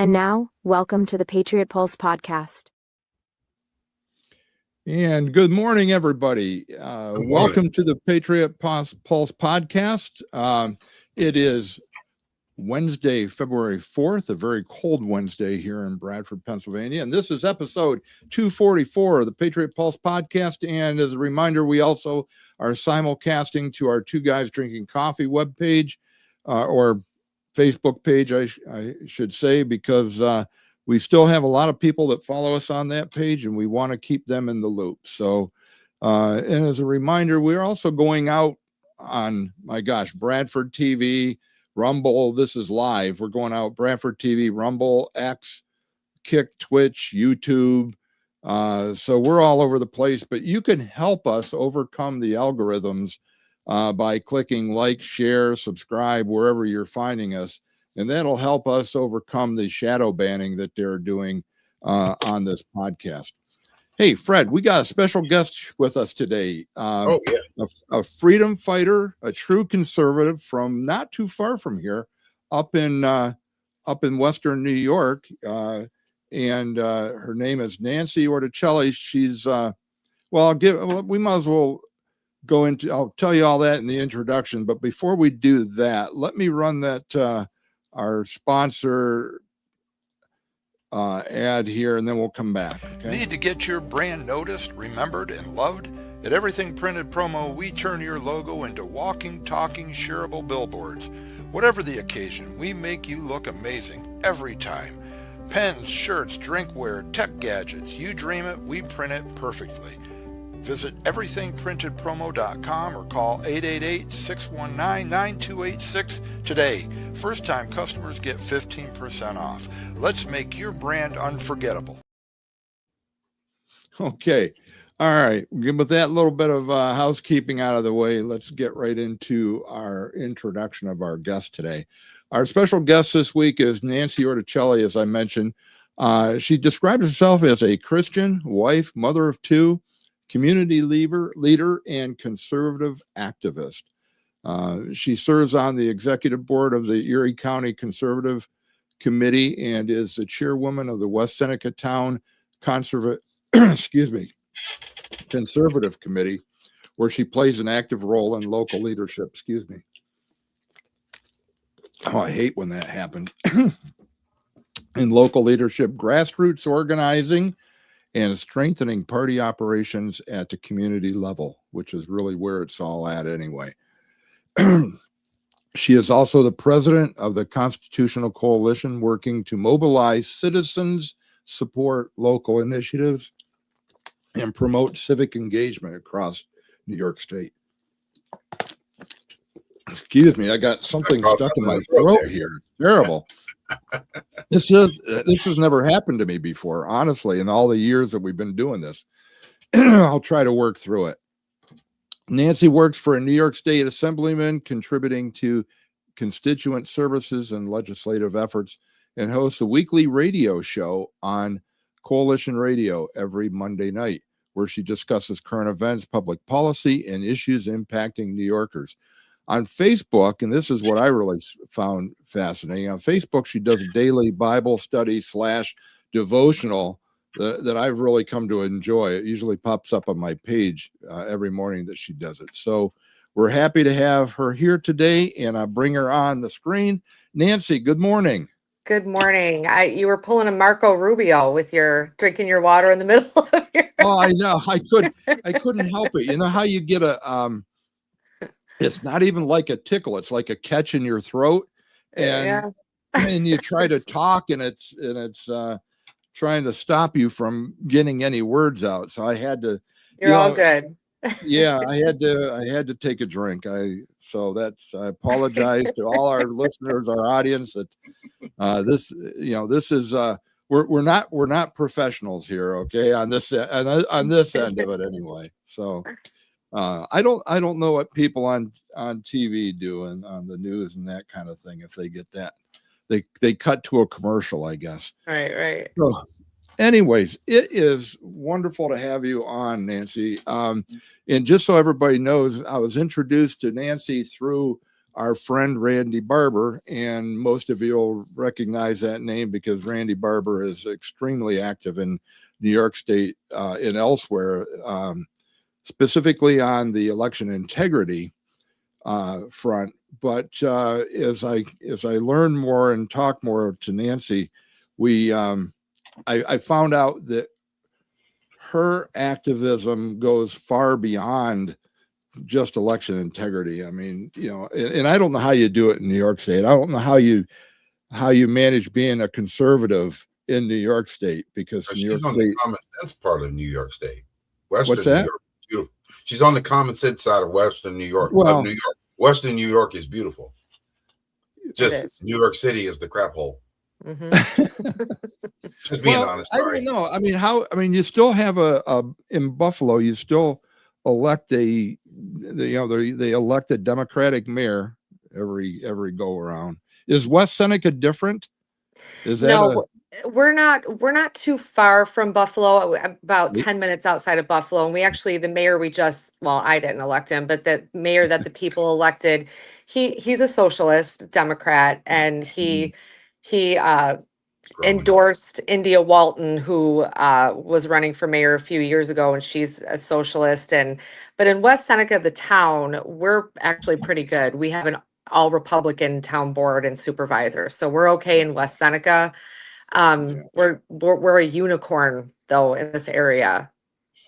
And now, welcome to the Patriot Pulse podcast. And good morning, everybody. Welcome to the Patriot Pulse podcast. It is Wednesday, February 4th, a very cold Wednesday here in Bradford, Pennsylvania. And this is episode 244 of the Patriot Pulse podcast. And as a reminder, we also are simulcasting to our Two Guys Drinking Coffee webpage or Facebook page, I should say, because we still have a lot of people that follow us on that page, and we want to keep them in the loop. So, and as a reminder, we're also going out on, Bradford TV, Rumble. This is live. We're going out Bradford TV, Rumble, X, Kick, Twitch, YouTube. So we're all over the place, but you can help us overcome the algorithms by clicking like, share, subscribe, wherever you're finding us. And that'll help us overcome the shadow banning that they're doing on this podcast. Hey, Fred, we got a special guest with us today. A freedom fighter, a true conservative from not too far from here, up in Western New York. And her name is Nancy Orticelli. She's, we might as well go into, I'll tell you all that in the introduction. But before we do that, let me run that our sponsor ad here, and then we'll come back. Okay? Need to get your brand noticed, remembered, and loved? At Everything Printed Promo, we turn your logo into walking, talking, shareable billboards. Whatever the occasion, we make you look amazing every time. Pens, shirts, drinkware, tech gadgets, you dream it, we print it perfectly. Visit everythingprintedpromo.com or call 888-619-9286 today. First-time customers get 15% off. Let's make your brand unforgettable. Okay. All right. With that little bit of housekeeping out of the way, let's get right into our introduction of our guest today. Our special guest this week is Nancy Orticelli, as I mentioned. She describes herself as a Christian, wife, mother of two, community leader, and conservative activist. She serves on the executive board of the Erie County Conservative Committee and is the chairwoman of the West Seneca Town Conservative Committee, where she plays an active role in local leadership. Oh, I hate when that happens. In local leadership, grassroots organizing, and strengthening party operations at the community level, which is really where it's all at anyway. She is also the president of the Constitutional Coalition, working to mobilize citizens, support local initiatives, and promote civic engagement across New York State. Excuse me, I got something stuck in my throat here. Terrible. This has never happened to me before, honestly, in all the years that we've been doing this. I'll try to work through it. Nancy works for a New York State Assemblyman, contributing to constituent services and legislative efforts, and hosts a weekly radio show on Coalition Radio every Monday night, where she discusses current events, public policy, and issues impacting New Yorkers. On Facebook, and this is what I really found fascinating, on Facebook, she does a daily Bible study / devotional that I've really come to enjoy. It usually pops up on my page every morning that she does it. So we're happy to have her here today, and I bring her on the screen. Nancy, good morning. Good morning. You were pulling a Marco Rubio with your drinking your water in the middle of your. Oh, I know. I couldn't help it. You know how you get a it's not even like a tickle. It's like a catch in your throat, and you try to talk, and it's trying to stop you from getting any words out. So I had to. You're all good. Yeah, I had to take a drink. I apologize to all our listeners, our audience, that this is we're not professionals here, okay, on this end of it anyway. So I don't know what people on TV do and on the news and that kind of thing. If they get that, they cut to a commercial, I guess. Right. So, anyways, it is wonderful to have you on, Nancy. And just so everybody knows, I was introduced to Nancy through our friend Randy Barber, and most of you will recognize that name because Randy Barber is extremely active in New York State and elsewhere, specifically on the election integrity front. But as I learn more and talk more to Nancy, I found out that her activism goes far beyond just election integrity. I mean, and I don't know how you do it in New York State. I don't know how you manage being a conservative in New York State, because New York on State, the common sense part of New York State. Western what's that? New York is beautiful. She's on the common sense side of Western New York. Well, New York. Western New York is beautiful. Just New York City is the crap hole. Just being honest. Sorry. I don't know. I mean, you still have in Buffalo, you still elect they elect a Democratic mayor every go around. Is West Seneca different? Is that No, we're not too far from Buffalo, about 10 minutes outside of Buffalo. And the mayor I didn't elect him, but the mayor that the people elected, he's a socialist Democrat, and he endorsed India Walton, who was running for mayor a few years ago, and she's a socialist. But in West Seneca, the town, we're actually pretty good. We have an all Republican town board and supervisor, so we're okay in West Seneca. We're a unicorn though in this area.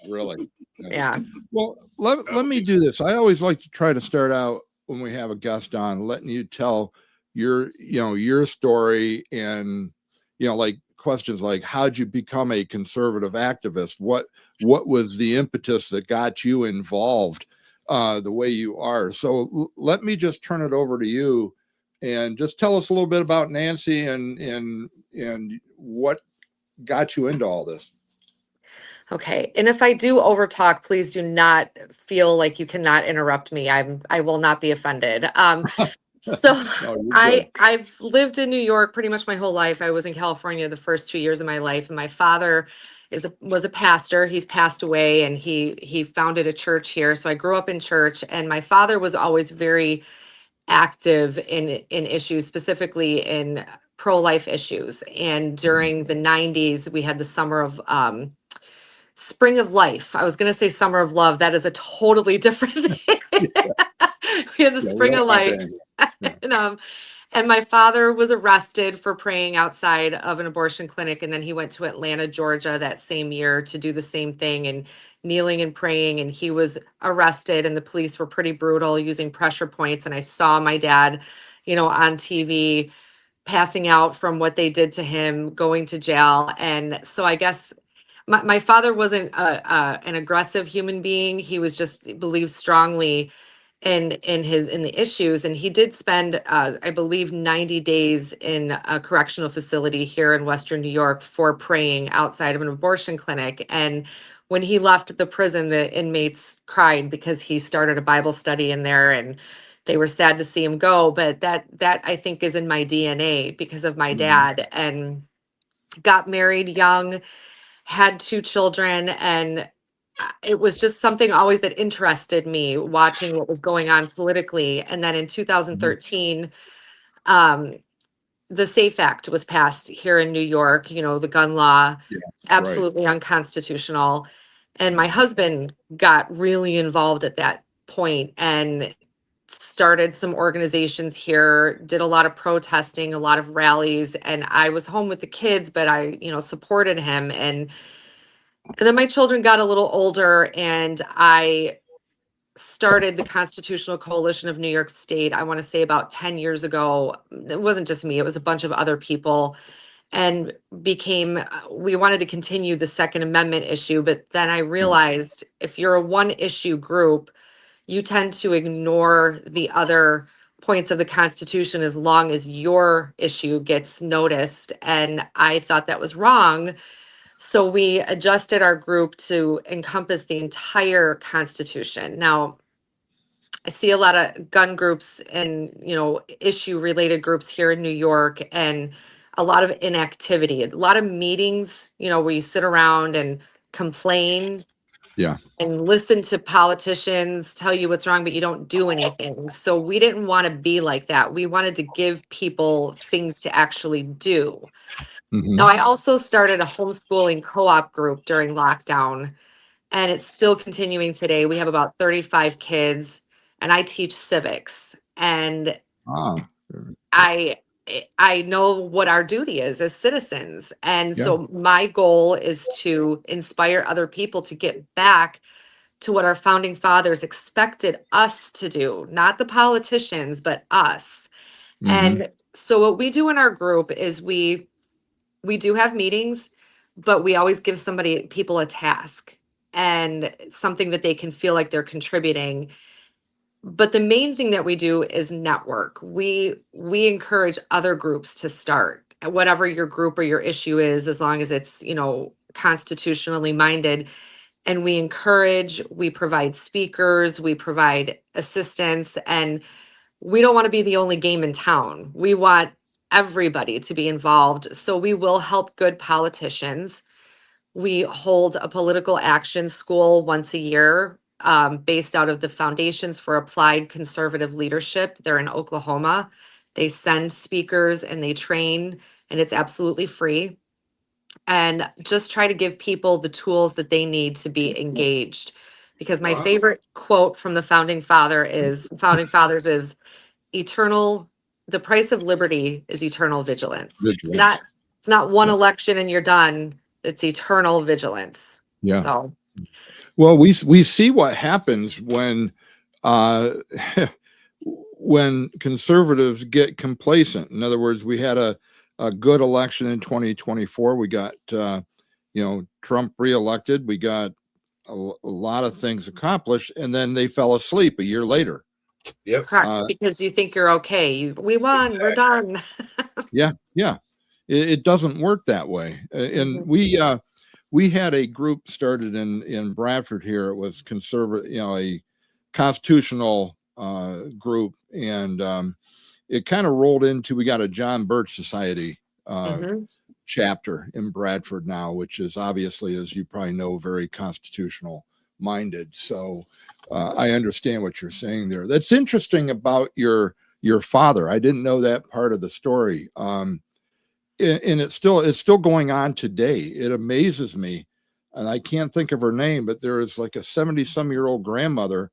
Really? Yeah. Well, let me do this. I always like to try to start out when we have a guest on, letting you tell your story, and like questions like, how'd you become a conservative activist? What was the impetus that got you involved the way you are? So let me just turn it over to you and just tell us a little bit about Nancy and what got you into all this. Okay. And if I do overtalk, please do not feel like you cannot interrupt me. I will not be offended. So No, I've lived in New York pretty much my whole life. I was in California the first 2 years of my life, and my father was a pastor. He's passed away, and he founded a church here. So I grew up in church, and my father was always very active in issues, specifically in pro-life issues. And during the 90s, we had the summer of Spring of Life. I was going to say Summer of Love. That is a totally different thing. We had the Spring of Life. And my father was arrested for praying outside of an abortion clinic. And then he went to Atlanta, Georgia that same year to do the same thing, and kneeling and praying. And he was arrested, and the police were pretty brutal, using pressure points. And I saw my dad, on TV passing out from what they did to him, going to jail. And so I guess my father wasn't an aggressive human being. He was just believed strongly in the issues, and he did spend I believe 90 days in a correctional facility here in Western New York for praying outside of an abortion clinic. And when he left the prison, the inmates cried because he started a Bible study in there, and they were sad to see him go. But that I think is in my DNA because of my dad. And got married young, had 2 children, and it was just something always that interested me, watching what was going on politically. And then in 2013, the SAFE Act was passed here in New York, the gun law, absolutely unconstitutional. And my husband got really involved at that point and started some organizations here, did a lot of protesting, a lot of rallies, and I was home with the kids, but I, supported him. And then my children got a little older, and I started the Constitutional Coalition of New York State, I want to say about 10 years ago. It wasn't just me, it was a bunch of other people, and we wanted to continue the Second Amendment issue. But then I realized if you're a one issue group, you tend to ignore the other points of the Constitution as long as your issue gets noticed. And I thought that was wrong. So we adjusted our group to encompass the entire Constitution. Now, I see a lot of gun groups and, issue related groups here in New York, and a lot of inactivity, a lot of meetings, where you sit around and complain, Yeah. and listen to politicians tell you what's wrong, but you don't do anything. So we didn't want to be like that. We wanted to give people things to actually do. Now, Mhm. I also started a homeschooling co-op group during lockdown, and it's still continuing today. We have about 35 kids, and I teach civics. And Ah, I I know what our duty is as citizens. And yeah. so my goal is to inspire other people to get back to what our founding fathers expected us to do, not the politicians, but us. Mhm. And so what we do in our group is we do have meetings, but we always give people a task and something that they can feel like they're contributing. But the main thing that we do is network. We encourage other groups to start whatever your group or your issue is, as long as it's, constitutionally minded. And we provide speakers, we provide assistance, and we don't want to be the only game in town. We want everybody to be involved. So we will help good politicians. We hold a political action school once a year, based out of the Foundations for Applied Conservative Leadership. They're in Oklahoma. They send speakers and they train, and it's absolutely free. And just try to give people the tools that they need to be engaged. Because my Wow. favorite quote from the founding fathers is eternal, the price of liberty is eternal vigilance. Vigilance. It's not one Yeah. election and you're done. It's eternal vigilance. Yeah. So Well, we see what happens when uh, when conservatives get complacent. In other words, we had a good election in 2024. We got Trump reelected. We got a lot of things accomplished, and then they fell asleep a year later. Yep. correct, because you think you're okay. We won, we're done. Yeah, yeah. It doesn't work that way. And Mhm. we had a group started in Bradford here. It was conservative, a constitutional group, and it kind of rolled into, we got a John Birch Society Mhm. chapter in Bradford now, which is obviously, as you probably know, very constitutional minded. So I understand what you're saying there. That's interesting about your father. I didn't know that part of the story. And it's still going on today. It amazes me, and I can't think of her name, but there is like a 70-some-year-old grandmother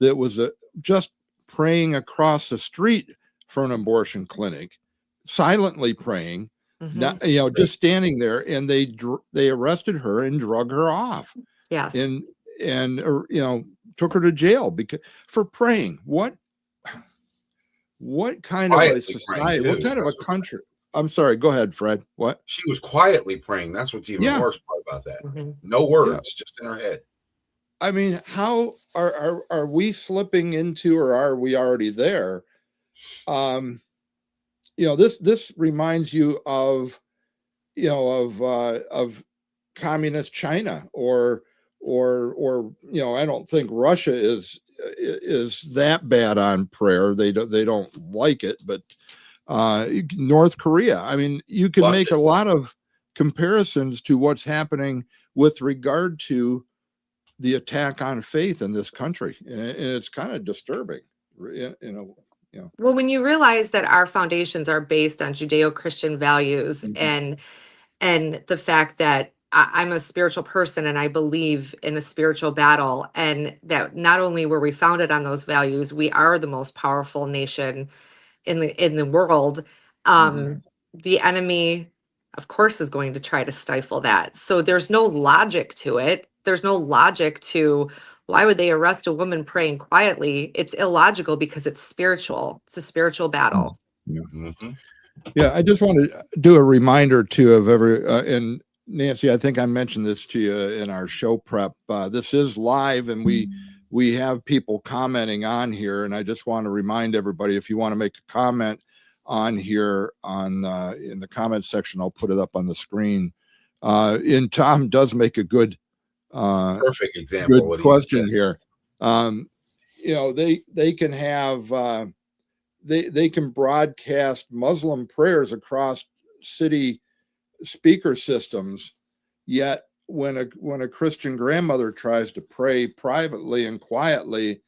that was just praying across the street for an abortion clinic, silently praying, Mhm. not, just standing there, and they arrested her and drug her off, Yes. and took her to jail because for praying. What kind of a Quietly praying society? What too. kind of a That's what's country? I'm sorry. Go ahead, Fred. What? She was quietly praying. That's what's even Yeah, worse part about that. Mhm. No yeah. words, just in her head. I mean, how are we slipping into, or are we already there? Um, this reminds you of of communist China, or I don't think Russia is that bad on prayer. They don't like it, but North Korea. I mean, you can make London. a lot of comparisons to what's happening with regard to the attack on faith in this country, and it's kind of disturbing. Well, when you realize that our foundations are based on Judeo-Christian values, Mhm. and the fact that I'm a spiritual person and I believe in a spiritual battle, and that not only were we founded on those values, we are the most powerful nation in the world. Mhm. The enemy, of course, is going to try to stifle that. So there's no logic to it. There's no logic to why would they arrest a woman praying quietly? It's illogical because it's spiritual. It's a spiritual battle. Yeah. Mhm. Yeah, I just want to do a reminder too of and Nancy, I think I mentioned this to you in our show prep. This is live, and we have people commenting on here, and I just want to remind everybody, if you want to make a comment on here in the comments section, I'll put it up on the screen. And Tom does make a Perfect example of good what he just question said. here. They can have they can broadcast Muslim prayers across city speaker systems, yet when a Christian grandmother tries to pray privately and quietly,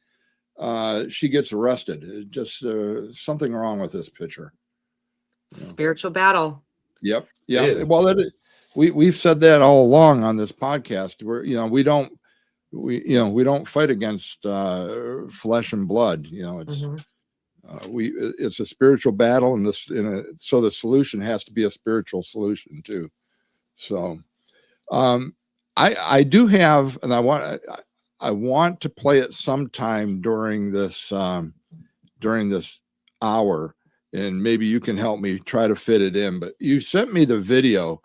she gets arrested. It just something wrong with this picture. Spiritual battle. Yep. It Yeah. is. Well, we've said that all along on this podcast. Where we don't fight against flesh and blood. It's Mhm. it's a spiritual battle, and so the solution has to be a spiritual solution too. So, I do have, and I want to play it sometime during this hour, and maybe you can help me try to fit it in. But you sent me the video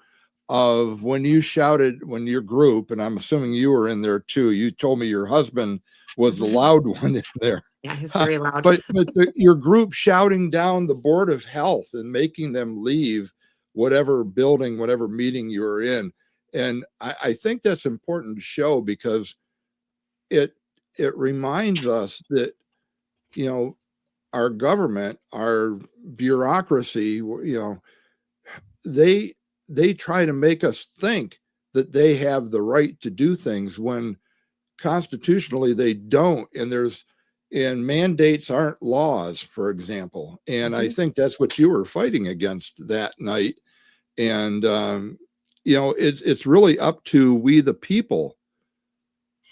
of when you shouted, when your group, and I'm assuming you were in there too. You told me your husband was the loud one in there. Yeah, he's very loud. But your group shouting down the Board of Health and making them leave whatever building, whatever meeting you were in. And I think that's important to show, because it reminds us that, our government, our bureaucracy, they try to make us think that they have the right to do things when constitutionally they don't. And mandates aren't laws, for example. And I think that's what you were fighting against that night. And, it's really up to we, the people,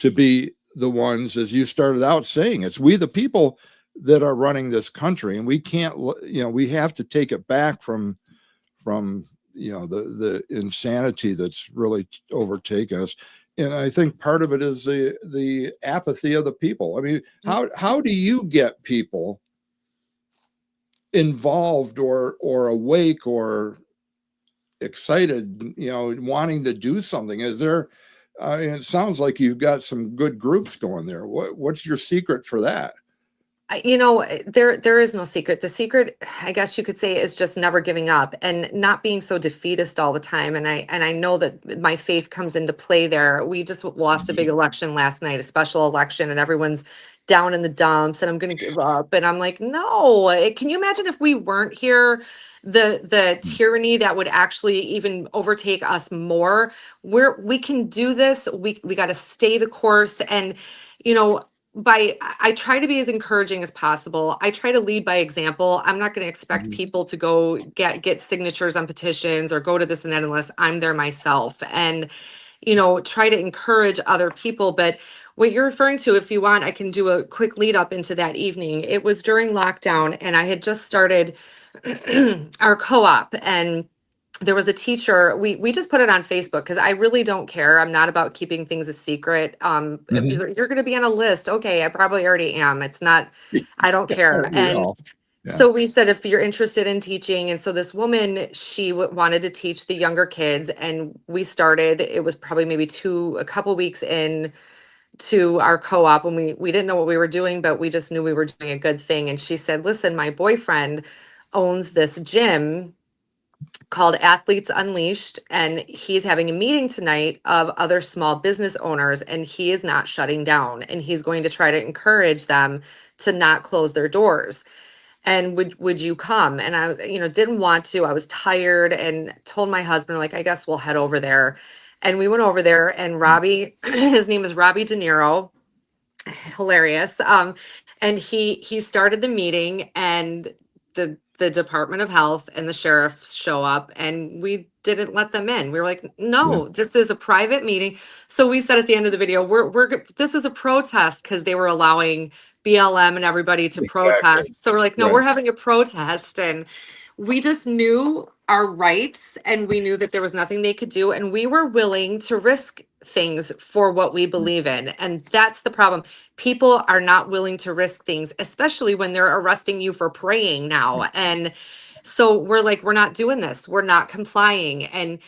to be the ones, as you started out saying, it's we, the people, that are running this country. And we can't, we have to take it back from the insanity that's really overtaken us. And I think part of it is the apathy of the people. I mean, how do you get people involved or awake or excited, wanting to do something? Is there, it sounds like you've got some good groups going there. What's your secret for that? There is no secret. The secret, I guess you could say, is just never giving up and not being so defeatist all the time. And I know that my faith comes into play there. We just lost a big election last night, a special election, and everyone's down in the dumps and I'm going to give up. And I'm like, no, can you imagine if we weren't here, the tyranny that would actually even overtake us more? We can do this. We got to stay the course. And, I try to be as encouraging as possible. I try to lead by example. I'm not going to expect people to go get signatures on petitions or go to this and that unless I'm there myself, and, try to encourage other people. But what you're referring to, if you want, I can do a quick lead up into that evening. It was during lockdown and I had just started our co-op, and there was a teacher. We just put it on Facebook because I really don't care. I'm not about keeping things a secret. If you're going to be on a list, okay, I probably already am. It's not, I don't care. And so we said, if you're interested in teaching. And so this woman, she wanted to teach the younger kids, and we started, it was probably maybe a couple weeks in to our co-op, and we didn't know what we were doing, but we just knew we were doing a good thing. And she said, listen, my boyfriend owns this gym called Athletes Unleashed, and he's having a meeting tonight of other small business owners, and he is not shutting down, and he's going to try to encourage them to not close their doors. And would you come? And I, didn't want to. I was tired and told my husband, like, I guess we'll head over there. And we went over there, and Robbie, his name is Robbie De Niro, hilarious. And he started the meeting, and the Department of Health and the sheriff show up, and we didn't let them in. We were like, no, this is a private meeting. So we said at the end of the video, this is a protest, because they were allowing BLM and everybody to protest. So we're like, no, we're having a protest. And we just knew our rights, and we knew that there was nothing they could do. And we were willing to risk things for what we believe in. And that's the problem. People are not willing to risk things, especially when they're arresting you for praying now. And so we're like, we're not doing this. We're not complying. And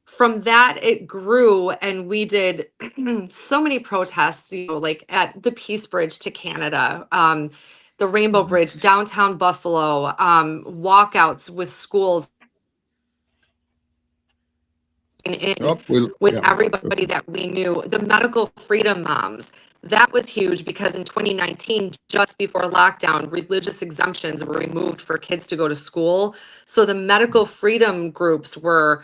from that, it grew, and we did so many protests, like at the Peace Bridge to Canada, the Rainbow Bridge, downtown Buffalo, walkouts with schools. With everybody that we knew, the medical freedom moms. That was huge, because in 2019, just before lockdown, religious exemptions were removed for kids to go to school. So the medical freedom groups were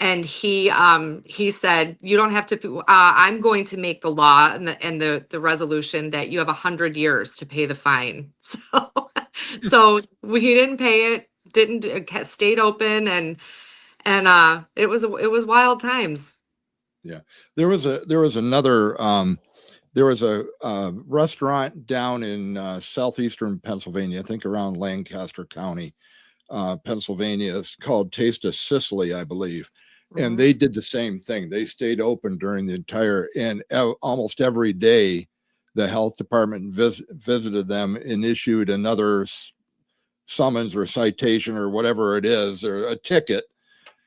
and he said, you don't have to, I'm going to make the law and the resolution that you have 100 years to pay the fine. He didn't pay it, didn't, stayed open, and it was wild times. Yeah, there was another there was a restaurant down in southeastern Pennsylvania, I think around Lancaster County, Pennsylvania. It's called Taste of Sicily, I believe. And they did the same thing. They stayed open during the entire, and almost every day, the health department visited them and issued another summons or citation or whatever it is, or a ticket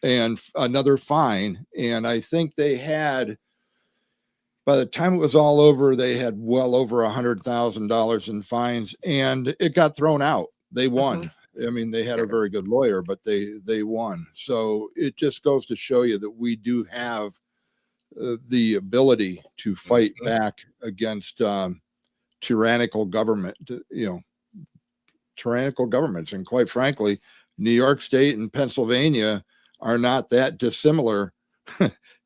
and another fine. And I think they had, by the time it was all over, they had well over $100,000 in fines, and it got thrown out. They won. I mean, they had a very good lawyer, but they won. So it just goes to show you that we do have the ability to fight back against tyrannical government, tyrannical governments. And quite frankly, New York State and Pennsylvania are not that dissimilar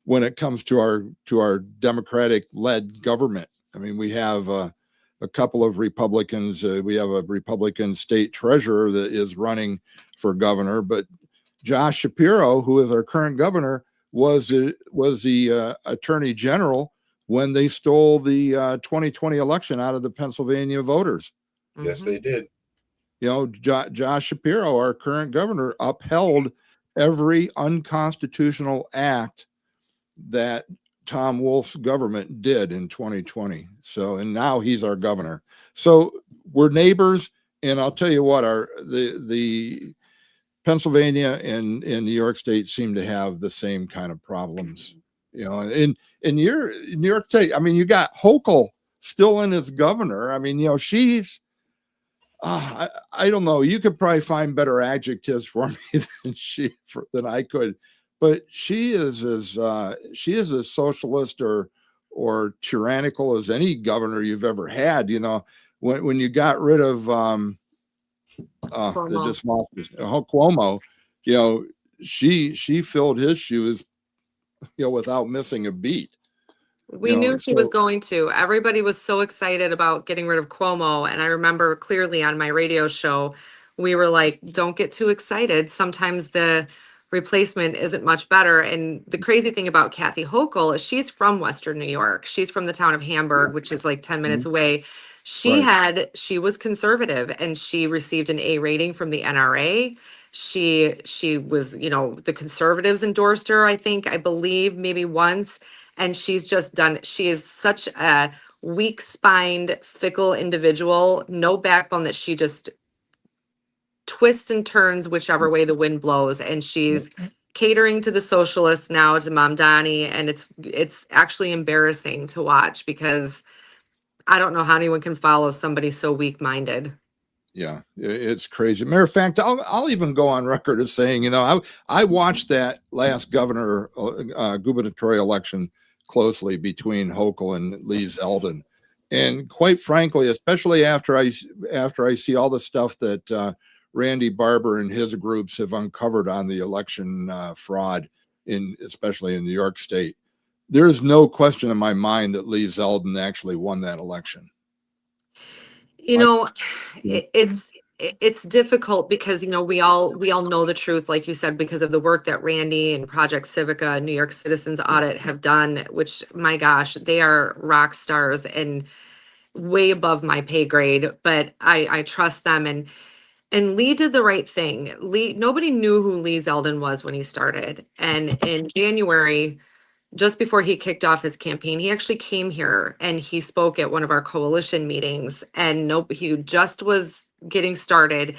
when it comes to our democratic led government. I mean, we have a couple of Republicans. We have a Republican state treasurer that is running for governor, but Josh Shapiro, who is our current governor, was the attorney general when they stole the 2020 election out of the Pennsylvania voters. Yes, they did. Josh Shapiro, our current governor, upheld every unconstitutional act that Tom Wolf's government did in 2020. And now he's our governor. So we're neighbors. And I'll tell you what, the Pennsylvania and New York State seem to have the same kind of problems. In New York State, I mean, you got Hochul still in as governor. I mean, she's, I don't know. You could probably find better adjectives for me than I could. But she is as socialist or tyrannical as any governor you've ever had. When you got rid of Cuomo, she filled his shoes, without missing a beat. We knew she was going to. Everybody was so excited about getting rid of Cuomo. And I remember clearly on my radio show, we were like, don't get too excited. Sometimes the replacement isn't much better. And the crazy thing about Kathy Hochul is she's from Western New York. She's from the town of Hamburg, which is like 10 minutes away. She was conservative, and she received an A rating from the NRA. She was, the conservatives endorsed her, I believe maybe once. And she's just done, she is such a weak-spined, fickle individual, no backbone, that she just twists and turns whichever way the wind blows. And she's catering to the socialists now, to Mamdani. And it's actually embarrassing to watch, because I don't know how anyone can follow somebody so weak-minded. Yeah, it's crazy. Matter of fact, I'll even go on record as saying, I watched that last gubernatorial election closely between Hochul and Lee Zeldin. And quite frankly, especially after I see all the stuff that Randy Barber and his groups have uncovered on the election fraud, especially in New York State, there is no question in my mind that Lee Zeldin actually won that election. It's difficult because, we all know the truth, like you said, because of the work that Randy and Project Civica, New York Citizens Audit have done, which, my gosh, they are rock stars and way above my pay grade, but I trust them. And Lee did the right thing. Nobody knew who Lee Zeldin was when he started. And in January, just before he kicked off his campaign, he actually came here and he spoke at one of our coalition meetings, and he just was getting started.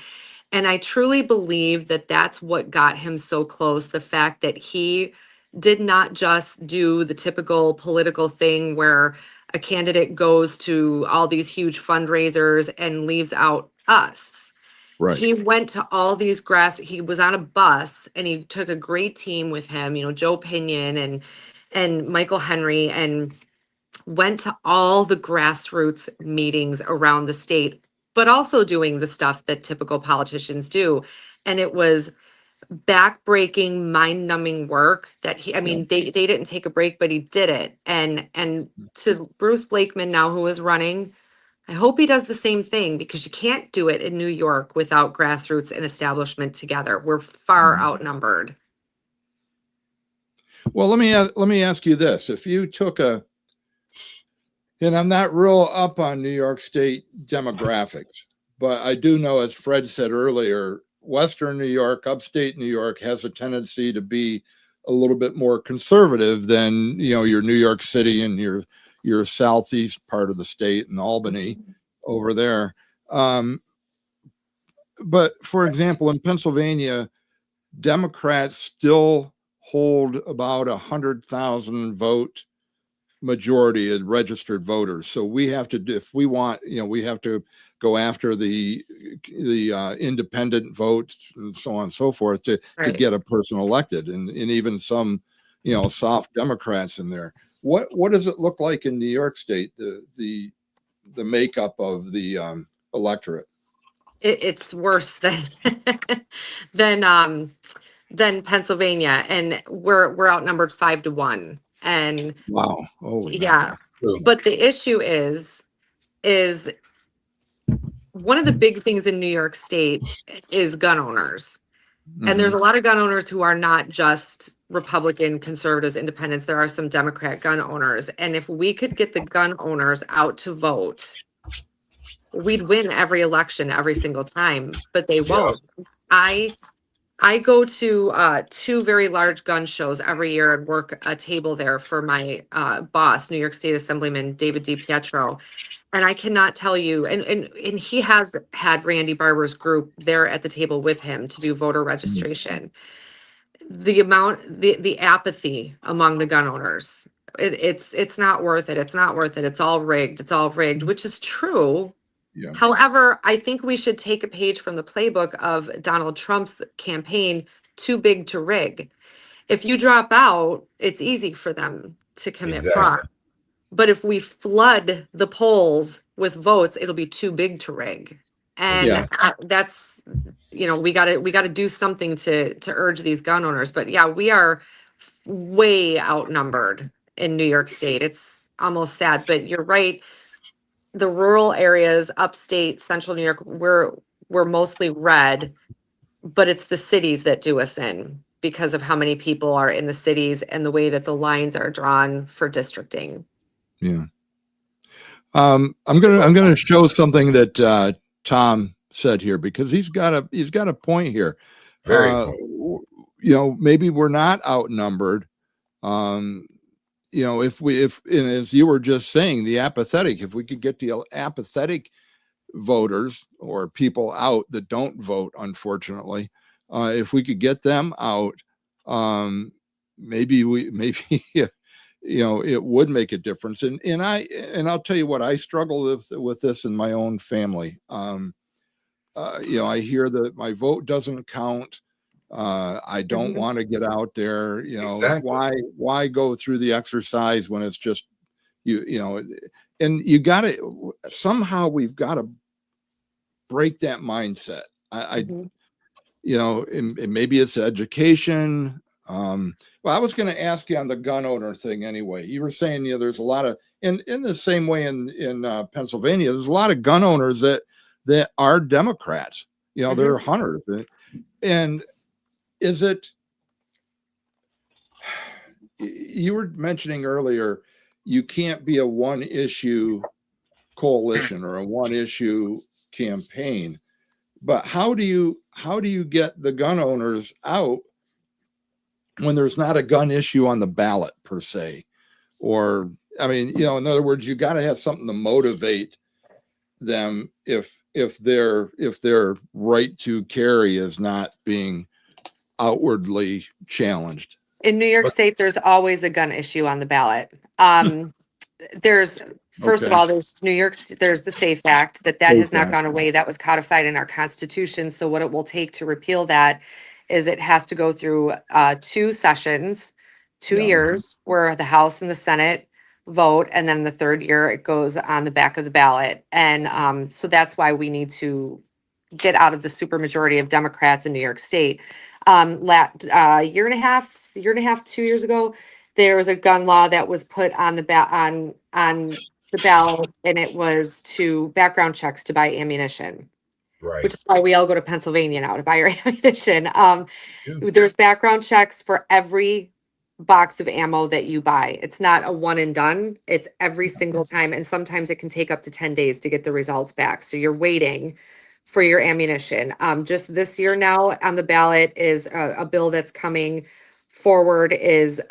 And I truly believe that that's what got him so close. The fact that he did not just do the typical political thing where a candidate goes to all these huge fundraisers and leaves out us. Right. He went to all these he was on a bus, and he took a great team with him, Joe Pinion and Michael Henry, and went to all the grassroots meetings around the state, but also doing the stuff that typical politicians do. And it was back-breaking, mind-numbing work that I mean, they didn't take a break, but he did it. And to Bruce Blakeman now, who is running, I hope he does the same thing, because you can't do it in New York without grassroots and establishment together. We're far outnumbered. Well, let me ask you this: if you took and I'm not real up on New York State demographics, but I do know, as Fred said earlier, Western New York, upstate New York has a tendency to be a little bit more conservative than, your New York City and your southeast part of the state and Albany over there. But for example, in Pennsylvania, Democrats still hold about 100,000 vote majority of registered voters. So we have to, if we want, we have to go after the independent votes and so on and so forth to get a person elected, and even some, soft Democrats in there. What does it look like in New York State, the makeup of the electorate? It's worse than than Pennsylvania, and we're outnumbered 5-1. And wow, holy yeah, but the issue is one of the big things in New York State is gun owners. And there's a lot of gun owners who are not just Republican, conservatives, independents. There are some Democrat gun owners. And if we could get the gun owners out to vote, we'd win every election every single time, but they won't. I go to 2 very large gun shows every year and work a table there for my boss, New York State Assemblyman David DiPietro. And I cannot tell you, and he has had Randy Barber's group there at the table with him to do voter registration. The amount, the apathy among the gun owners, it's not worth it. It's not worth it. It's all rigged. It's all rigged, which is true. Yeah. However, I think we should take a page from the playbook of Donald Trump's campaign, too big to rig. If you drop out, it's easy for them to commit fraud. But if we flood the polls with votes, it'll be too big to rig. And that's, we got to do something to urge these gun owners. But yeah, we are way outnumbered in New York State. It's almost sad, but you're right. The rural areas, upstate, central New York, we're mostly red, but it's the cities that do us in because of how many people are in the cities and the way that the lines are drawn for districting. Yeah. I'm gonna show something that Tom said here, because he's got a point here. Maybe we're not outnumbered. If as you were just saying, the apathetic, if we could get the apathetic voters or people out that don't vote, unfortunately, if we could get them out, maybe it would make a difference. And I'll tell you what, I struggle with this in my own family. I hear that my vote doesn't count. I don't want to get out there, why go through the exercise when it's just, and you got to, somehow we've got to break that mindset. And maybe it's education. Well, I was going to ask you on the gun owner thing anyway. You were saying, there's a lot of, in the same way in Pennsylvania, there's a lot of gun owners that are Democrats, they're hunters. And is it, you were mentioning earlier, you can't be a one issue coalition or a one issue campaign, but how do you get the gun owners out when there's not a gun issue on the ballot per se? Or, in other words, you got to have something to motivate them if their right to carry is not being outwardly challenged. In New York State, there's always a gun issue on the ballot. There's, first of all, there's New York, there's the SAFE Act that has not gone away. That was codified in our Constitution. So what it will take to repeal that is it has to go through 2 sessions, 2 years, where the House and the Senate vote, and then the 3rd year it goes on the back of the ballot. And so that's why we need to get out of the supermajority of Democrats in New York State. Year and a half, 2 years ago, there was a gun law that was put on on the ballot, and it was to background checks to buy ammunition, Right. which is why we all go to Pennsylvania now to buy our ammunition. Yeah. There's background checks for every box of ammo that you buy. It's not a one and done. It's every single time. And sometimes it can take up to 10 days to get the results back. So you're waiting for your ammunition. Just this year now on the ballot is a bill that's coming forward is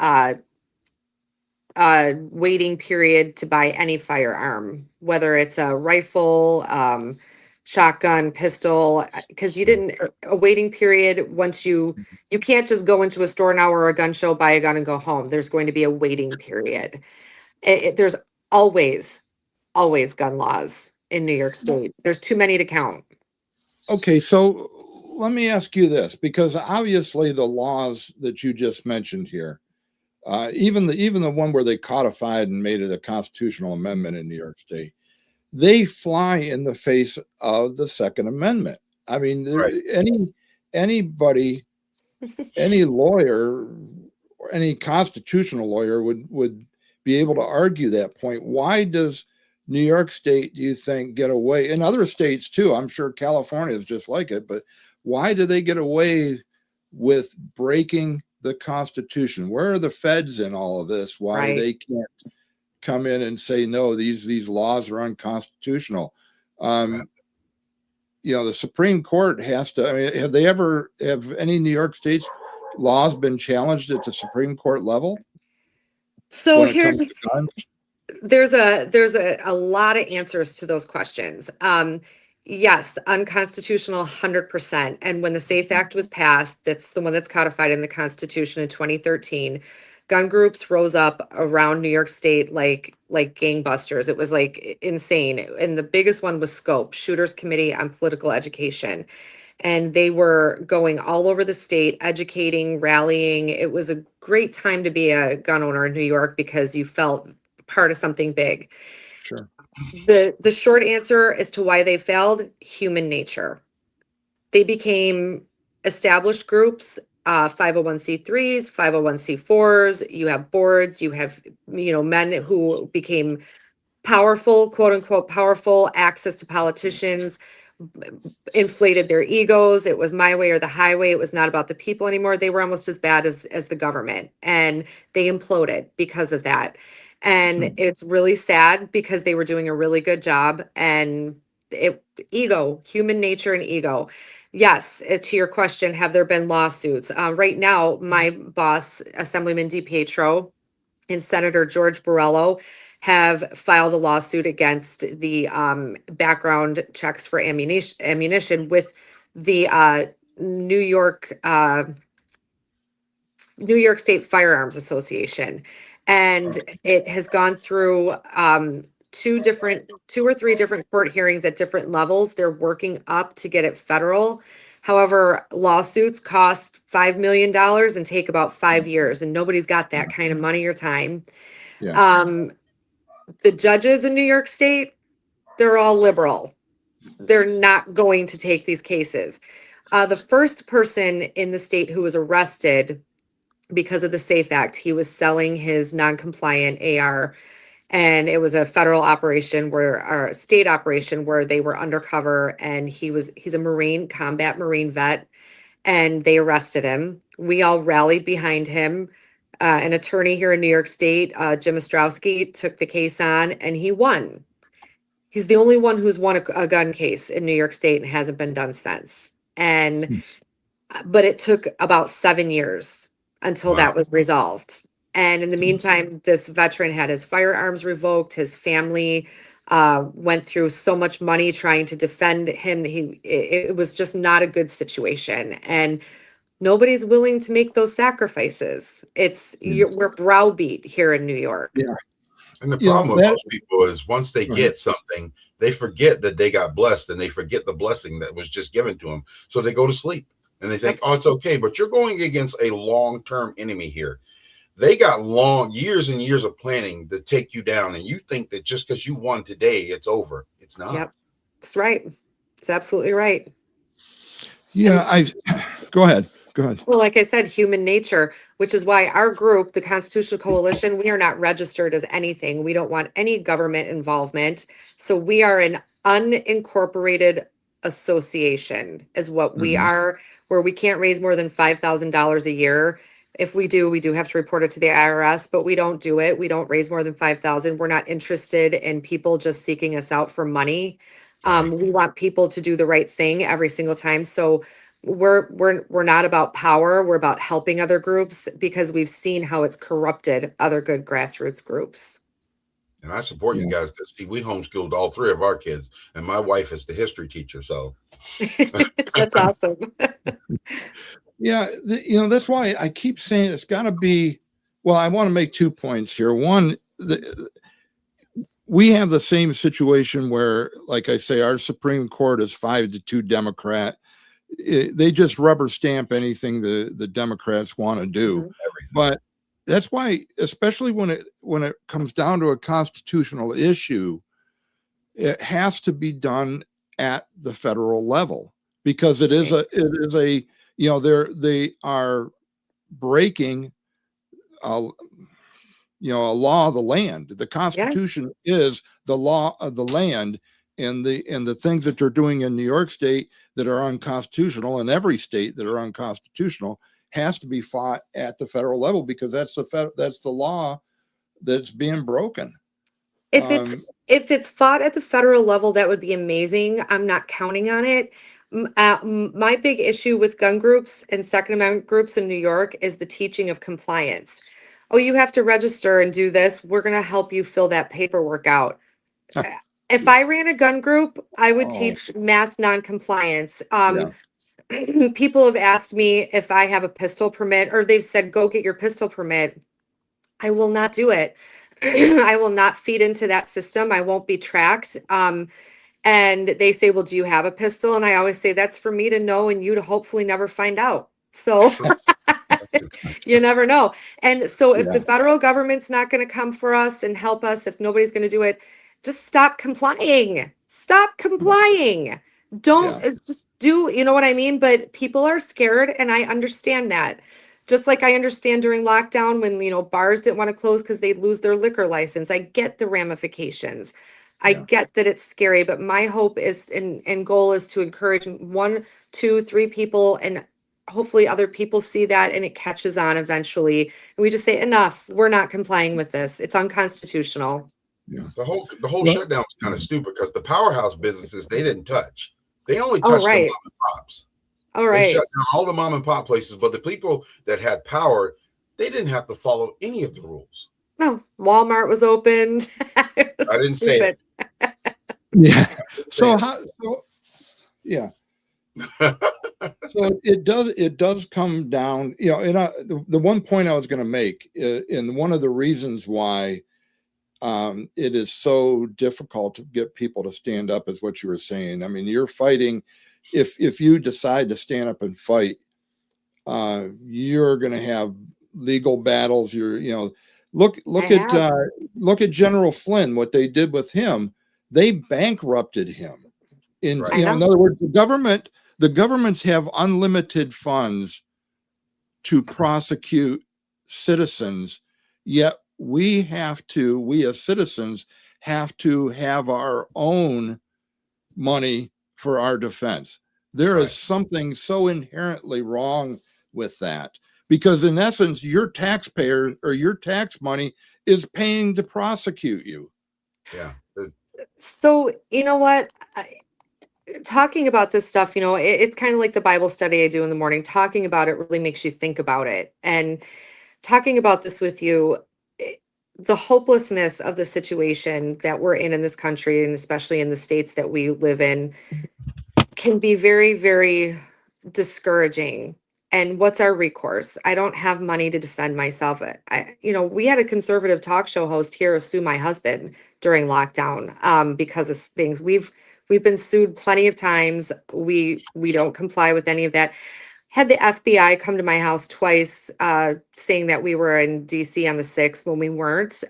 waiting period to buy any firearm, whether it's a rifle, shotgun, pistol, because you didn't a waiting period once you can't just go into a store now or a gun show, buy a gun and go home. There's going to be a waiting period. There's always gun laws in New York State. There's too many to count. Okay, so let me ask you this, because obviously the laws that you just mentioned here, even the one where they codified and made it a constitutional amendment in New York State, they fly in the face of the Second Amendment. I mean, Right. anybody, any lawyer, or any constitutional lawyer would be able to argue that point. Why does New York State, do you think, get away? In other states too, I'm sure California is just like it, but why do they get away with breaking the Constitution? Where are the feds in all of this? Why Right. they can't come in and say, no, these laws are unconstitutional? The Supreme Court has to, I mean, have any New York State's laws been challenged at the Supreme Court level? So when it comes to guns? there's a lot of answers to those questions. Yes, unconstitutional 100%. And when the SAFE Act was passed, that's the one that's codified in the Constitution in 2013, gun groups rose up around New York State like gangbusters. It was like insane. And the biggest one was SCOPE, Shooters Committee on Political Education. And they were going all over the state, educating, rallying. It was a great time to be a gun owner in New York because you felt part of something big. Sure. The short answer as to why they failed: human nature. They became established groups, 501c3s, 501c4s. You have boards, you have, men who became powerful, quote unquote, powerful, access to politicians, inflated their egos. It was my way or the highway. It was not about the people anymore. They were almost as bad as the government, and they imploded because of that. And it's really sad because they were doing a really good job, and ego, human nature and ego. Yes, to your question, have there been lawsuits? Right now, my boss, Assemblyman DiPietro, and Senator George Borrello have filed a lawsuit against the background checks for ammunition with the New York State Firearms Association. And it has gone through two or three different court hearings at different levels. They're working up to get it federal. However, lawsuits cost $5 million and take about 5 years, and nobody's got that kind of money or time. Yeah. The judges in New York State, they're all liberal. They're not going to take these cases. The first person in the state who was arrested because of the SAFE Act, he was selling his non-compliant AR, and it was a federal operation or a state operation where they were undercover, and he's a combat Marine vet, and they arrested him. We all rallied behind him. An attorney here in New York State, Jim Ostrowski, took the case on, and he won. He's the only one who's won a gun case in New York State and hasn't been done since. But it took about 7 years until that was resolved. And in the meantime, this veteran had his firearms revoked. His family went through so much money trying to defend him. It was just not a good situation. And nobody's willing to make those sacrifices. We're browbeat here in New York. Yeah. And the problem with most people is once they get something, they forget that they got blessed, and they forget the blessing that was just given to them. So they go to sleep and they think, oh, it's okay. But you're going against a long-term enemy here. They got years and years of planning to take you down. And you think that just because you won today, it's over. It's not. Yep. That's right. It's absolutely right. Yeah. Go ahead. Go ahead. Well, like I said, human nature, which is why our group, the Constitutional Coalition, we are not registered as anything. We don't want any government involvement. So we are an unincorporated association is what we Mhm. are, where we can't raise more than $5,000 a year. If we do, we do have to report it to the IRS, but we don't do it. We don't raise more than 5,000. We're not interested in people just seeking us out for money. We want people to do the right thing every single time. So we're not about power. We're about helping other groups because we've seen how it's corrupted other good grassroots groups. And I support you guys because see, we homeschooled all three of our kids, and my wife is the history teacher. So That's awesome. Yeah, that's why I keep saying it's got to be. Well, I want to make 2 points here. One, we have the same situation where, like I say, our Supreme Court is 5-2 Democrat. They just rubber stamp anything the Democrats want to do. Mhm. But that's why, especially when it comes down to a constitutional issue, it has to be done at the federal level because it is a they are breaking a law of the land. The Constitution is the law of the land, and the things that they're doing in New York State that are unconstitutional, and every state that are unconstitutional, has to be fought at the federal level because that's the law that's being broken. If it's fought at the federal level, that would be amazing. I'm not counting on it. My big issue with gun groups and Second Amendment groups in New York is the teaching of compliance. Oh, you have to register and do this. We're going to help you fill that paperwork out. If I ran a gun group, I would teach mass noncompliance. People have asked me if I have a pistol permit, or they've said, go get your pistol permit. I will not do it. I will not feed into that system. I won't be tracked. And they say, well, do you have a pistol? And I always say, that's for me to know and you to hopefully never find out. So you never know. And so if the federal government's not going to come for us and help us, if nobody's going to do it, just stop complying. Stop complying. Don't just do, you know what I mean? But people are scared, and I understand that. Just like I understand during lockdown when, bars didn't want to close because they'd lose their liquor license. I get the ramifications. I get that it's scary, but my hope is and goal is to encourage 1, 2, 3 people, and hopefully other people see that and it catches on eventually. And we just say, enough, we're not complying with this. It's unconstitutional. Yeah. The whole shutdown was kind of stupid because the powerhouse businesses they didn't touch. They only touched the mom and pops. All right. They shut down all the mom and pop places, but the people that had power, they didn't have to follow any of the rules. No, Walmart was open. I didn't say it. Yeah. So yeah. So it does come down, and the one point I was going to make, and one of the reasons why it is so difficult to get people to stand up is what you were saying. I mean, you're fighting. If you decide to stand up and fight, you're going to have legal battles. Look at General Flynn. What they did with him, they bankrupted him. In other words, the governments have unlimited funds to prosecute citizens, yet we as citizens have to have our own money for our defense. There is something so inherently wrong with that, because in essence, your taxpayer or your tax money is paying to prosecute you. Yeah. So, you know what? Talking about this stuff, it's kind of like the Bible study I do in the morning. Talking about it really makes you think about it. And talking about this with you, the hopelessness of the situation that we're in this country, and especially in the states that we live in, can be very, very discouraging. And what's our recourse? I don't have money to defend myself. We had a conservative talk show host here sue my husband during lockdown because of things. We've been sued plenty of times. We don't comply with any of that. Had the FBI come to my house twice, saying that we were in DC on the 6th when we weren't.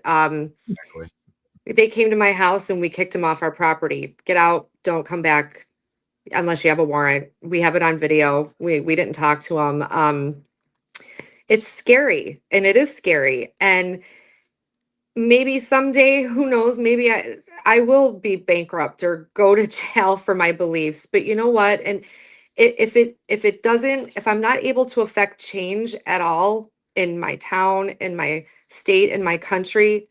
They came to my house and we kicked him off our property. Get out, don't come back. unless you have a warrant. We have it on video. We didn't talk to him. It's scary, and it is scary. And maybe someday, who knows, maybe I will be bankrupt or go to jail for my beliefs. But you know what? And if I'm not able to affect change at all in my town, in my state, in my country,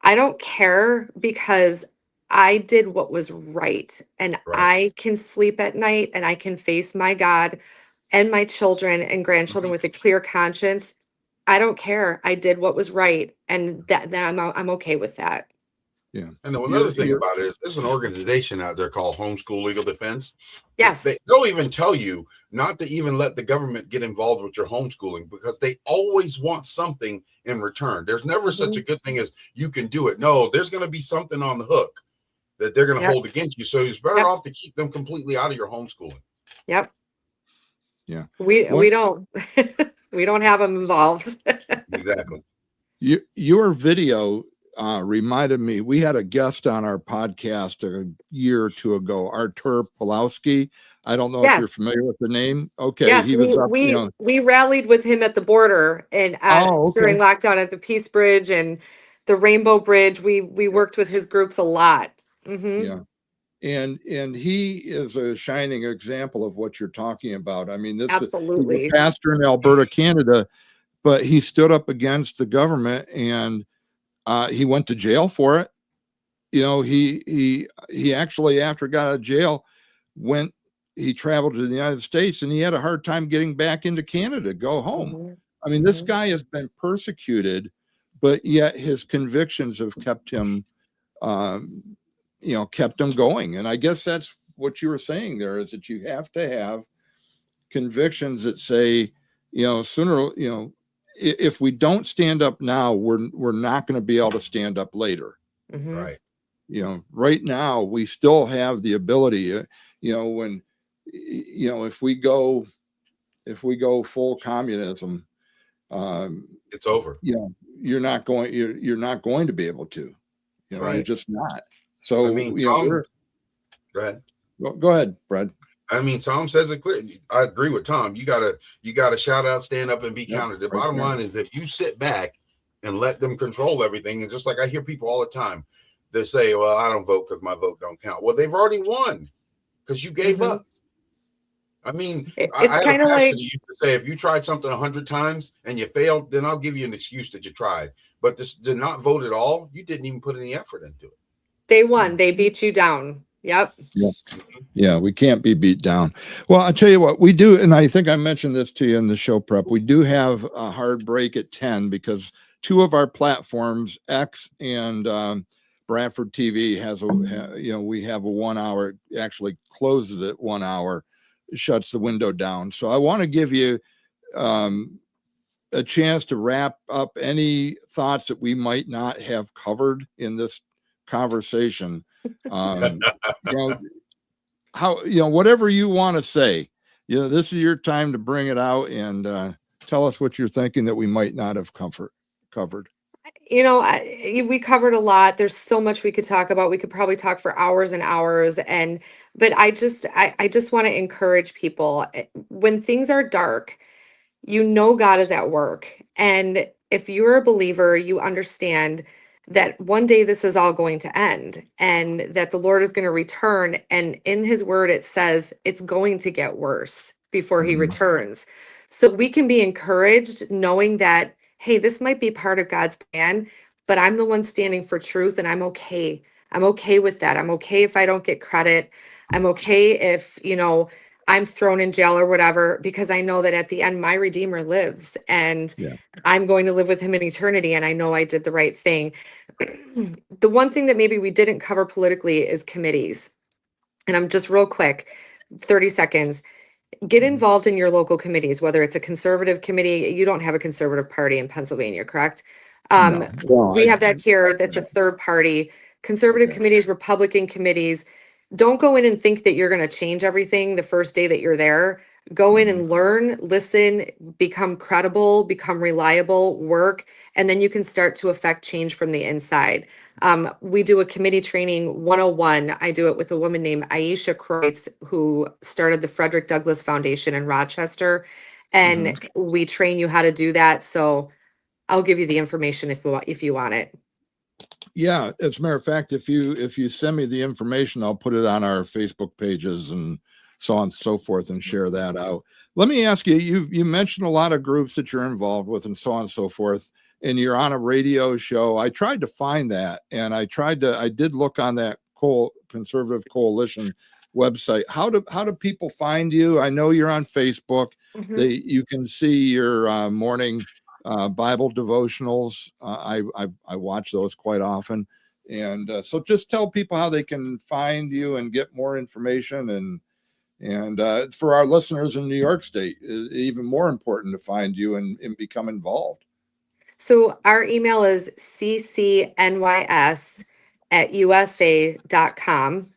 I don't care, because I did what was right, and Right. I can sleep at night, and I can face my God and my children and grandchildren with a clear conscience. I don't care. I did what was right, and that I'm okay with that. Yeah. And another thing about it is there's an organization out there called Homeschool Legal Defense. Yes. They'll even tell you not to even let the government get involved with your homeschooling, because they always want something in return. There's never such a good thing as you can do it. No, there's going to be something on the hook that they're going to hold against you. So it's better off to keep them completely out of your homeschooling. Yep. Yeah. We don't we don't have them involved. Exactly. Your video reminded me, we had a guest on our podcast a year or two ago, Artur Pawlowski. I don't know if you're familiar with the name. Okay. Yes, he was up, we rallied with him at the border and during lockdown at the Peace Bridge and the Rainbow Bridge. We worked with his groups a lot. Yeah. And he is a shining example of what you're talking about. I mean, this absolutely he's a pastor in Alberta, Canada, but he stood up against the government, and he went to jail for it. You know, he actually, after got out of jail, he traveled to the United States, and he had a hard time getting back into Canada, go home. I mean, this guy has been persecuted, but yet his convictions have kept him, kept him going. And I guess that's what you were saying there, is that you have to have convictions that say, sooner, if we don't stand up now, we're not going to be able to stand up later. Right. Right now we still have the ability, if we go full communism, it's over. You're not going to be able to, you're just not. So I mean, Tom, go ahead. Go ahead, Brad. I mean, Tom says it clear. I agree with Tom. You gotta shout out, stand up, and be counted. The bottom line is, if you sit back and let them control everything, it's just like I hear people all the time. They say, "Well, I don't vote because my vote don't count." Well, they've already won because you gave up. I mean, I had a pastor that used to say, if you tried something 100 times and you failed, then I'll give you an excuse that you tried. But this did not vote at all. You didn't even put any effort into it. They won. They beat you down. Yep. Yeah, we can't be beat down. Well, I'll tell you what we do, and I think I mentioned this to you in the show prep. We do have a hard break at 10 because two of our platforms, X and Bradford TV, we have a 1 hour, actually closes at 1 hour, shuts the window down. So I want to give you a chance to wrap up any thoughts that we might not have covered in this conversation. Whatever you want to say, this is your time to bring it out and tell us what you're thinking that we might not have covered. We covered a lot. There's so much we could talk about. We could probably talk for hours and hours. But I just want to encourage people, when things are dark, God is at work. And if you're a believer, you understand that one day this is all going to end and that the Lord is going to return. And in his word, it says it's going to get worse before he returns. So we can be encouraged knowing that, hey, this might be part of God's plan, but I'm the one standing for truth, and I'm okay. I'm okay with that. I'm okay if I don't get credit. I'm okay if, I'm thrown in jail or whatever, because I know that at the end, my Redeemer lives, and I'm going to live with him in eternity. And I know I did the right thing. The one thing that maybe we didn't cover politically is committees. And I'm just real quick, 30 seconds. Get involved in your local committees, whether it's a conservative committee. You don't have a conservative party in Pennsylvania, correct? We have that here. That's a third party. Conservative committees, Republican committees. Don't go in and think that you're going to change everything the first day that you're there. Go in and learn, listen, become credible, become reliable, work, and then you can start to affect change from the inside. We do a committee training 101. I do it with a woman named Aisha Kreutz, who started the Frederick Douglass Foundation in Rochester. And we train you how to do that. So I'll give you the information if you want it. Yeah, as a matter of fact, if you send me the information, I'll put it on our Facebook pages and so on and so forth and share that out. Let me ask you, you mentioned a lot of groups that you're involved with and so on and so forth, and you're on a radio show. I tried to find that, and I did look on that Conservative Coalition website. How do people find you? I know you're on Facebook. You can see your morning Bible devotionals. I watch those quite often, and so just tell people how they can find you and get more information. And for our listeners in New York State, even more important to find you and become involved. So our email is ccnys@usa.com.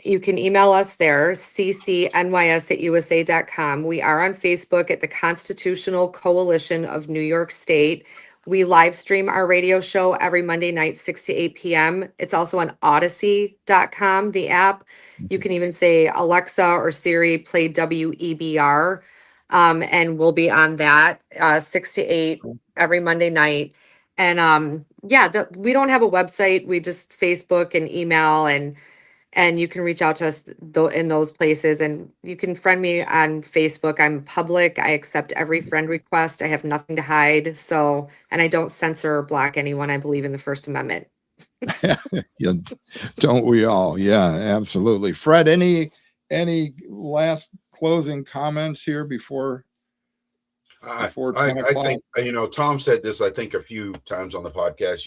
You can email us there, ccnys@usa.com. We are on Facebook at the Constitutional Coalition of New York State. We live stream our radio show every Monday night, 6 to 8 p.m. It's also on Odyssey.com, the app. You can even say, Alexa or Siri, play WEBR, and we'll be on that 6 to 8 every Monday night. And we don't have a website. We just Facebook and email, and you can reach out to us in those places, and you can friend me on Facebook. I'm public. I accept every friend request. I have nothing to hide. So, and I don't censor or block anyone. I believe in the First Amendment. Yeah, don't we all? Yeah, absolutely. Fred, any last closing comments here before 10 o'clock? I think, Tom said this, I think, a few times on the podcast,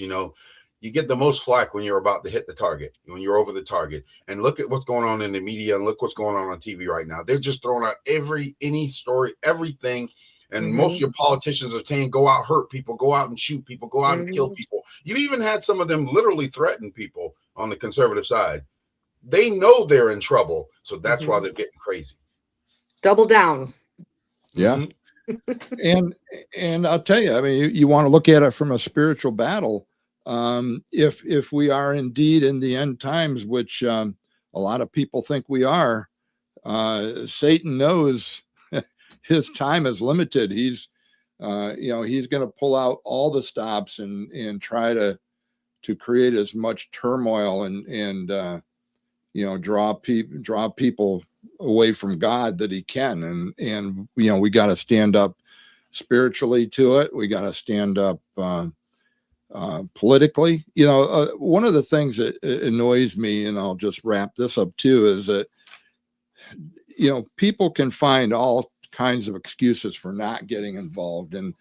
you get the most flack when you're about to hit the target, when you're over the target. And look at what's going on in the media, and look what's going on TV right now. They're just throwing out any story, everything. And most of your politicians are saying, go out, hurt people, go out and shoot people, go out and kill people. You even had some of them literally threaten people on the conservative side. They know they're in trouble. So that's why they're getting crazy. Double down. Yeah. And I'll tell you, I mean, you want to look at it from a spiritual battle. If we are indeed in the end times, which a lot of people think we are, Satan knows his time is limited. He's going to pull out all the stops and try to create as much turmoil and draw people away from God that he can. And we got to stand up spiritually to it. We got to stand up politically. One of the things that annoys me, and I'll just wrap this up too, is that people can find all kinds of excuses for not getting involved, and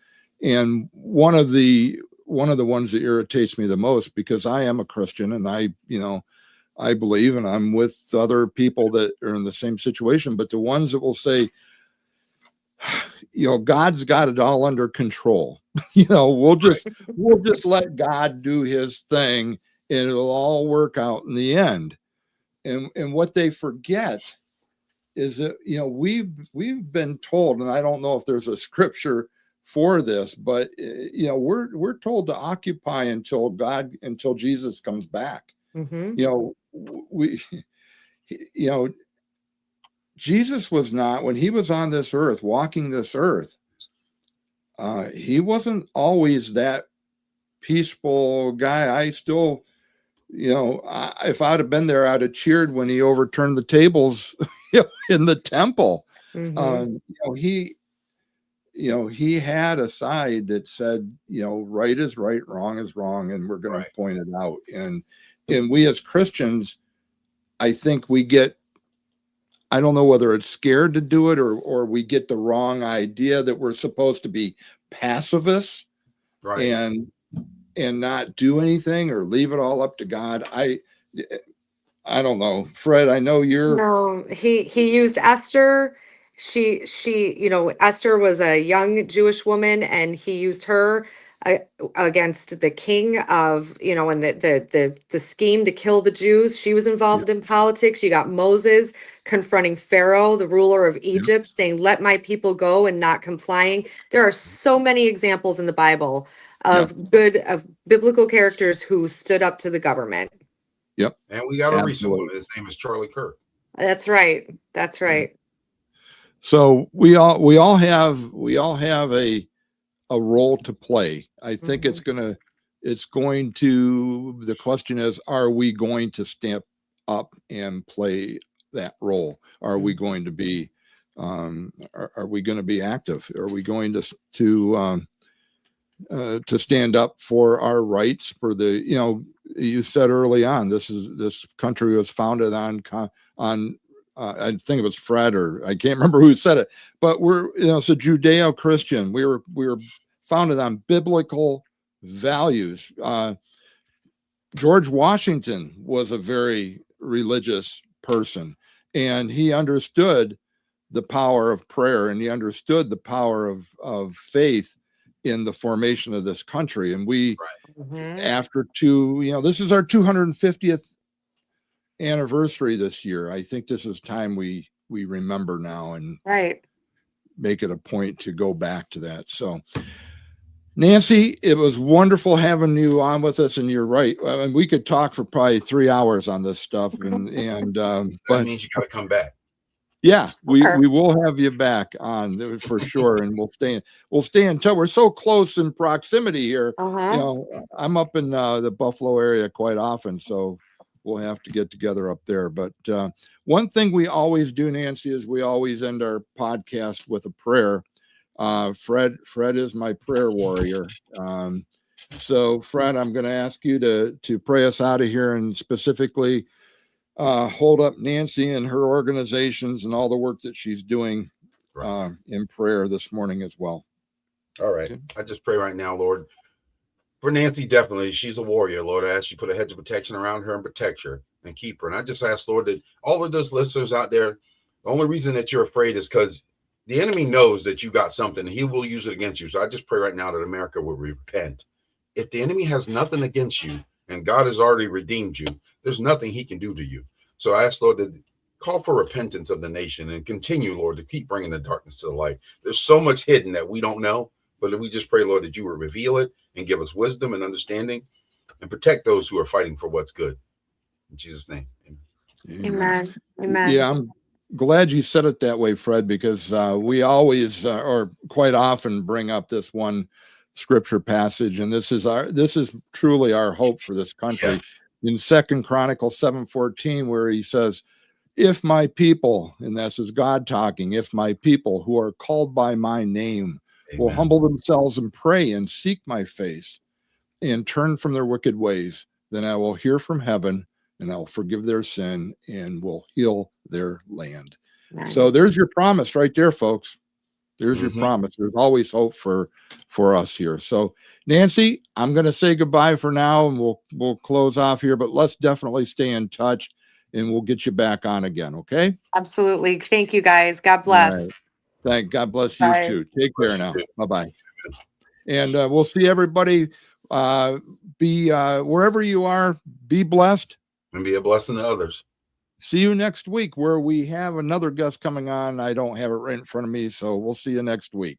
one of the ones that irritates me the most, because I am a Christian and I believe, and I'm with other people that are in the same situation, but the ones that will say, God's got it all under control. We'll just let God do his thing and it'll all work out in the end. And what they forget is that, we've been told, and I don't know if there's a scripture for this, but we're told to occupy until Jesus comes back. Jesus was not, when he was on this earth, walking this earth, he wasn't always that peaceful guy. I still, if I'd have been there, I'd have cheered when he overturned the tables in the temple. He had a side that said, right is right, wrong is wrong, and we're going to point it out. And we as Christians, I think we get, I don't know whether it's scared to do it or we get the wrong idea that we're supposed to be pacifists, and not do anything or leave it all up to God. I don't know. Fred, I know you're. No, he used Esther. She Esther was a young Jewish woman, and he used her against the king of, and the scheme to kill the Jews. She was involved in politics. You got Moses confronting Pharaoh, the ruler of Egypt, saying, "Let my people go," and not complying. There are so many examples in the Bible of biblical characters who stood up to the government. Yep. And we got a recent one. His name is Charlie Kirk. That's right. That's right. So we all have a role to play. I think the question is, are we going to step up and play that role? Are we going to be are we going to be active? Are we going to stand up for our rights? For the, you said early on, this country was founded on I think it was Fred, or I can't remember who said it, but it's a Judeo-Christian. We were founded on biblical values. George Washington was a very religious person, and he understood the power of prayer, and he understood the power of faith in the formation of this country. And we, after this is our 250th anniversary this year. I think this is time we remember now and make it a point to go back to that. So, Nancy, it was wonderful having you on with us, and you're right. I mean, we could talk for probably 3 hours on this stuff, but that means you got to come back. Yeah, we will have you back on for sure, and we'll stay in touch. We're so close in proximity here. I'm up in the Buffalo area quite often, so we'll have to get together up there. But one thing we always do, Nancy, is we always end our podcast with a prayer. Fred is my prayer warrior. So Fred, I'm going to ask you to pray us out of here, and specifically hold up Nancy and her organizations and all the work that she's doing in prayer this morning as well. All right. Okay. I just pray right now, Lord, for Nancy. Definitely, she's a warrior, Lord. I ask you put a hedge of protection around her and protect her and keep her. And I just ask, Lord, that all of those listeners out there, the only reason that you're afraid is because the enemy knows that you got something and he will use it against you. So I just pray right now that America will repent. If the enemy has nothing against you and God has already redeemed you, there's nothing he can do to you. So I ask, Lord, that call for repentance of the nation and continue, Lord, to keep bringing the darkness to the light. There's so much hidden that we don't know, but we just pray, Lord, that you will reveal it and give us wisdom and understanding and protect those who are fighting for what's good. In Jesus' name. Amen. Amen. Yeah, I'm glad you said it that way, Fred, because we always or quite often bring up this one scripture passage, and this is truly our hope for this country. In 2 Chronicles 7:14, where he says, "If my people," and this is God talking, "if my people who are called by my name will humble themselves and pray and seek my face and turn from their wicked ways, then I will hear from heaven and I'll forgive their sin and will heal their land." Nice. So there's your promise right there, folks. There's your promise. There's always hope for us here. So Nancy, I'm going to say goodbye for now, and we'll close off here, but let's definitely stay in touch and we'll get you back on again. Okay. Absolutely. Thank you, guys. God bless. Right. God bless you too. Take care now. Bye-bye. And we'll see everybody. Be wherever you are, be blessed and be a blessing to others. See you next week, where we have another guest coming on. I don't have it right in front of me, so we'll see you next week.